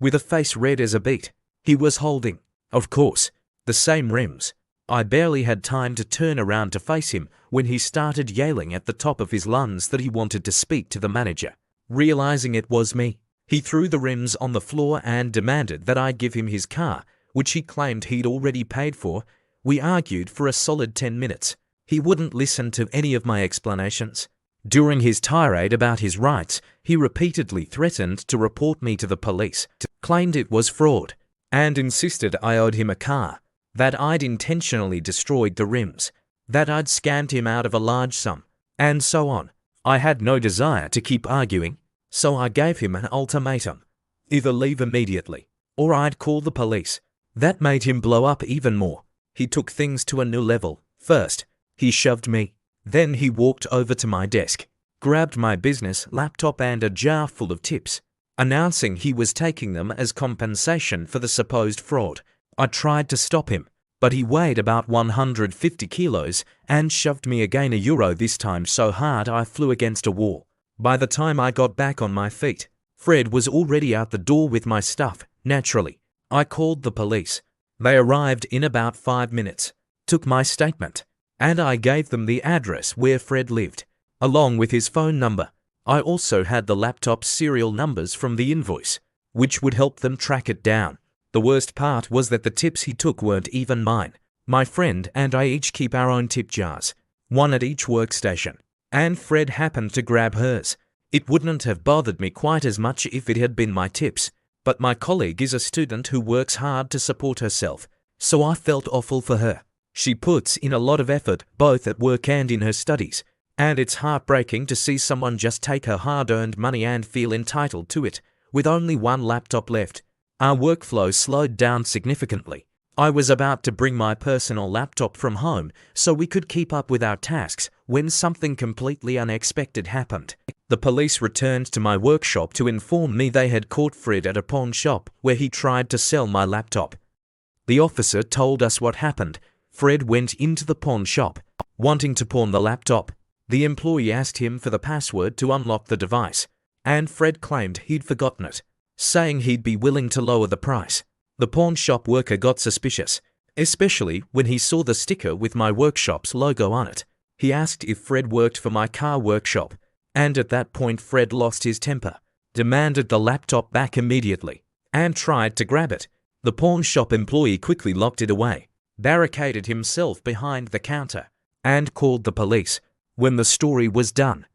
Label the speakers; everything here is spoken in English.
Speaker 1: with a face red as a beet. He was holding, of course, the same rims. I barely had time to turn around to face him when he started yelling at the top of his lungs that he wanted to speak to the manager. Realizing it was me, he threw the rims on the floor and demanded that I give him his car, which he claimed he'd already paid for. We argued for a solid 10 minutes. He wouldn't listen to any of my explanations. During his tirade about his rights, he repeatedly threatened to report me to the police, claimed it was fraud, and insisted I owed him a car, that I'd intentionally destroyed the rims, that I'd scammed him out of a large sum, and so on. I had no desire to keep arguing, so I gave him an ultimatum: either leave immediately, or I'd call the police. That made him blow up even more. He took things to a new level. First, he shoved me. Then he walked over to my desk, grabbed my business laptop and a jar full of tips, announcing he was taking them as compensation for the supposed fraud. I tried to stop him, but he weighed about 150 kilos and shoved me again, €1 this time so hard I flew against a wall. By the time I got back on my feet, Fred was already out the door with my stuff. Naturally, I called the police. They arrived in about 5 minutes, took my statement, and I gave them the address where Fred lived, along with his phone number. I also had the laptop's serial numbers from the invoice, which would help them track it down. The worst part was that the tips he took weren't even mine. My friend and I each keep our own tip jars, one at each workstation, and Fred happened to grab hers. It wouldn't have bothered me quite as much if it had been my tips, but my colleague is a student who works hard to support herself, so I felt awful for her. She puts in a lot of effort, both at work and in her studies, and it's heartbreaking to see someone just take her hard-earned money and feel entitled to it, with only one laptop left. Our workflow slowed down significantly. I was about to bring my personal laptop from home so we could keep up with our tasks when something completely unexpected happened. The police returned to my workshop to inform me they had caught Fred at a pawn shop where he tried to sell my laptop. The officer told us what happened. Fred went into the pawn shop, wanting to pawn the laptop. The employee asked him for the password to unlock the device, and Fred claimed he'd forgotten it, saying he'd be willing to lower the price. The pawn shop worker got suspicious, especially when he saw the sticker with my workshop's logo on it. He asked if Fred worked for my car workshop, and at that point Fred lost his temper, demanded the laptop back immediately, and tried to grab it. The pawn shop employee quickly locked it away, barricaded himself behind the counter, and called the police. When the story was done,